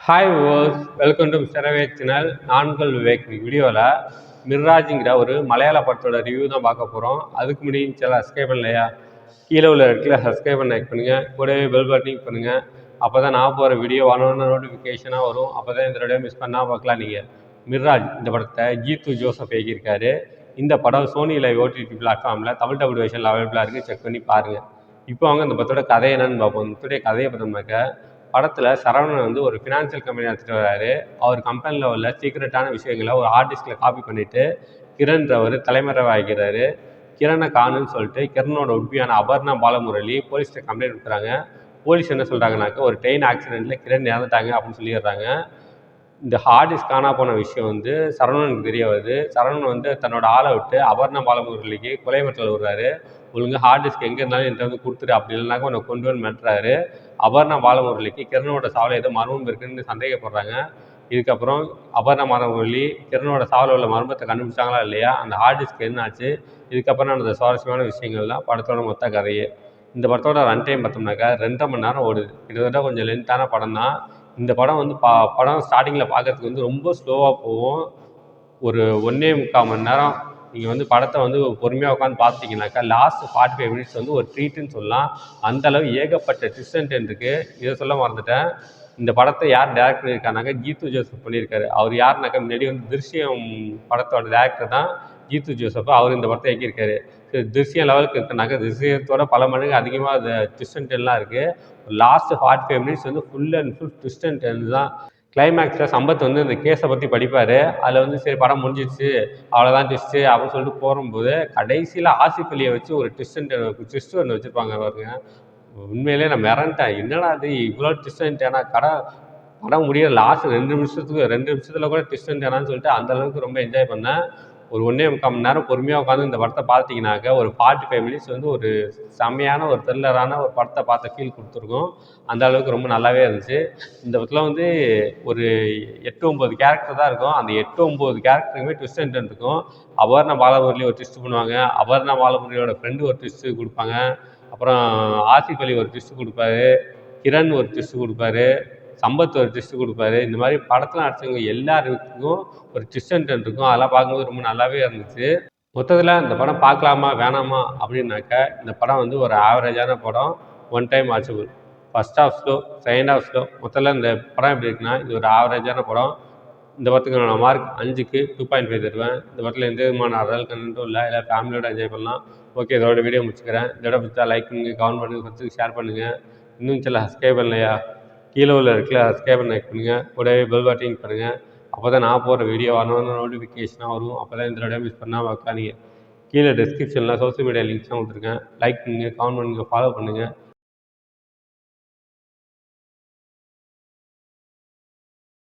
Hi ஓஸ் welcome to mister channel. நான்கள் விவேக் வீடியோவில் மிர்ராஜுங்கிற ஒரு மலையாள படத்தோட ரிவ்யூ தான் பார்க்க போகிறோம். அதுக்கு முன்னாடி சேனல் சப்ஸ்கிரைப் பண்ணலையா? கீழே உள்ள இடத்துல சப்ஸ்கிரைப் பண்ண பண்ணுங்கள், கூடவே பெல் பட்டனிங் பண்ணுங்கள். அப்போ தான் நான் போகிற வீடியோ வரணும்னு நோட்டிஃபிகேஷனாக வரும். அப்போ தான் இந்த வீடியோ மிஸ் பண்ணால் பார்க்கலாம். நீங்கள் மிர்ராஜ் இந்த படத்தை ஜீத்து ஜோசப் இயக்கியிருக்காரு. இந்த படம் சோனி லைவ் ஓடிடி பிளாட்ஃபார்மில் தமிழ் டபுள் வெர்ஷனில் அவைலபிளாக இருக்குது. செக் பண்ணி பாருங்கள். இப்போ அவங்க இந்த படத்தோட கதை என்னன்னு பார்ப்போம். இந்த கதையை பார்த்தோம்னாக்க, படத்தில் சரவணன் வந்து ஒரு ஃபினான்ஷியல் கம்பெனி நடத்திட்டு வர்றாரு. அவர் கம்பெனியில் உள்ள சீக்ரெட்டான விஷயங்களை ஒரு ஹார்ட் டிஸ்கில் காப்பி பண்ணிவிட்டு கிரண்ன்றவர் தலைமறைவாகிறாரு. கிரணை காணுன்னு சொல்லிட்டு கிரணோட உண்மையான அபர்ணா பாலமுரளி போலீஸ்கிட்ட கம்ப்ளைண்ட் கொடுக்குறாங்க. போலீஸ் என்ன சொல்கிறாங்கனாக்கா, ஒரு ட்ரெயின் ஆக்சிடெண்ட்டில் கிரண் இறந்துட்டாங்க அப்படின்னு சொல்லிடுறாங்க. இந்த ஹார்ட் டிஸ்க் காணா போன விஷயம் வந்து சரவணனுக்கு தெரிய வருது. சரவணன் வந்து தன்னோட ஆளை விட்டு அபர்ணா பாலமுரளிக்கு கொலை மிரட்டல் விடுறாரு. ஒழுங்கு ஹார்ட் டிஸ்க் எங்கே இருந்தாலும் என்கிட்ட வந்து கொடுத்துரு, அப்படி இல்லைனாக்கா உன்னை கொண்டு வந்து மிரட்டுறாரு. அபர்ணா பாலமுரளிக்கு கிரணோட சாவில் ஏதோ மர்மம் இருக்குன்னு சந்தேகப்படுறாங்க. இதுக்கப்புறம் அபர்ணா பாலமுரளி கிரணோட சாவில் உள்ள மர்மத்தை கண்டுபிடிச்சாங்களா இல்லையா, அந்த ஹார்ட் டிஸ்க் என்னாச்சு, இதுக்கப்புறம் அந்த சுவாரஸ்யமான விஷயங்கள் தான் படத்தோட மொத்த கதையே. இந்த படத்தோட ரன் டைம் பார்த்தோம்னாக்கா 2.5 மணி நேரம் ஓடுது. கிட்டத்தட்ட கொஞ்சம் லென்த்தான படம் தான். இந்த படம் வந்து படம் ஸ்டார்டிங்கில் பார்க்கறதுக்கு வந்து ரொம்ப ஸ்லோவாக போகும். ஒரு 1.25 மணி நேரம் நீங்கள் வந்து படத்தை வந்து பொறுமையாக உட்காந்து பார்த்தீங்கன்னாக்கா லாஸ்ட் 45 மினிட்ஸ் வந்து ஒரு ட்ரீட்டுன்னு சொல்லலாம். அந்தளவு ஏகப்பட்ட ட்விஸ்ட் அண்ட் டர்ன் இருக்குது. இதை சொல்ல மறந்துட்டேன். இந்த படத்தை யார் டைரக்ட் பண்ணியிருக்காருனாக்கா ஜீத்து ஜோசப் பண்ணியிருக்காரு. அவர் யாருனாக்கா முன்னாடி வந்து திருஷ்யம் படத்தோட டேரக்டர் தான் ஜீத்து ஜோசப். அவர் இந்த படத்தை இயக்கியிருக்காரு. திருஷ்யம் லெவலுக்கு இருக்குனாக்கா திருஷ்யத்தோட பல மடங்கு அதிகமாக அது ட்விஸ்ட் அண்ட் டர்ன்லாம் இருக்குது. லாஸ்ட் 45 மினிட்ஸ் வந்து full and full twist and turn தான். கிளைமேக்ஸில் சம்பத் வந்து இந்த கேஸை பற்றி படிப்பார். அதில் வந்து சரி படம் முடிஞ்சிடுச்சு, அவ்வளோதான் ட்விஸ்ட்டு அப்படின்னு சொல்லிட்டு போகும்போது கடைசியில் ஆசிஃப் அலியை வச்சு ஒரு ட்விஸ்ட் ஒன்று வச்சுருப்பாங்க பாருங்க. உண்மையிலே நான் மிரண்டேன். என்னடா அது இவ்வளோ ட்விஸ்ட் அண்ட் டர்னா, படம் முடிய லாஸ்ட் 2 நிமிஷத்தில் கூட ட்விஸ்ட் அண்ட் டர்னான்னு சொல்லிட்டு அந்தளவுக்கு ரொம்ப என்ஜாய் பண்ணேன். ஒரு 1.25 மணி நேரம் பொறுமையாக உட்காந்து இந்த படத்தை பார்த்தீங்கன்னாக்க ஒரு 45 மினிட்ஸ் வந்து ஒரு செம்மையான ஒரு த்ரில்லரான ஒரு படத்தை பார்த்த ஃபீல் கொடுத்துருக்கும். அந்த அளவுக்கு ரொம்ப நல்லாவே இருந்துச்சு. இந்த படத்தில் வந்து ஒரு 8-9 கேரக்டர் தான் இருக்கும். அந்த 8-9 கேரக்டருக்குமே ட்விஸ்ட் அண்ட் டர்ன் இருக்கும். அபர்ணா பாலமுரளி ஒரு ட்விஸ்ட் பண்ணுவாங்க, அபர்ணா பாலமுரளியோட ஃப்ரெண்டு ஒரு ட்விஸ்ட்டு கொடுப்பாங்க, அப்புறம் ஆசிஃப் அலி ஒரு ட்விஸ்ட்டு கொடுப்பாரு, கிரண் ஒரு ட்விஸ்ட்டு கொடுப்பாரு, சம்பத் ஒரு ட்விஸ்ட்டு கொடுப்பாரு. இந்த மாதிரி படத்தில் நடிச்சவங்க எல்லாருக்கும் ஒரு ட்விஸ்ட் அண்ட் டர்ன் இருக்கும். அதெல்லாம் பார்க்கும்போது ரொம்ப நல்லாவே இருந்துச்சு. மொத்தத்தில் இந்த படம் பார்க்கலாமா வேணாமா அப்படின்னாக்க, இந்த படம் வந்து ஒரு ஆவரேஜான படம். One time watchable. First half slow, second half slow. மொத்தத்தில் இந்த படம் எப்படி இருக்குன்னா, இது ஒரு ஆவரேஜான படம். இந்த படத்துக்கு நான் மார்க் 5க்கு 2.5 தருவேன். இந்த படத்தில் எந்த விதமான அடல் கண்டென்ட்டும் இல்லை. எல்லாம் ஃபேமிலியோட என்ஜாய் பண்ணலாம். ஓகே, இதோட வீடியோ முடிச்சுக்கிறேன். இதோட பிடிச்சா லைக் பண்ணுங்கள், கமெண்ட் பண்ணுங்கள், ஷேர் பண்ணுங்கள். இன்னும் சில சப்ஸ்கிரைப் பண்ணலையா? கீழே உள்ள இடத்துல சப்ஸ்கிரைப் பண்ண பண்ணுங்கள், கூடவே பெல் பட்டனிங் பண்ணுங்கள். அப்போ தான் நான் போகிற வீடியோ வரணும்னு நோட்டிஃபிகேஷனாக வரும். அப்போ தான் இந்த வீடியோ மிஸ் பண்ணால் பார்க்கலாம். நீங்கள் கீழே டிஸ்கிரிப்ஷனில் சோஷியல் மீடியா லிங்க்ஸ்லாம் கொடுத்துருக்கேன். லைக் பண்ணுங்கள், கமெண்ட் பண்ணுங்கள், ஃபாலோ பண்ணுங்கள்.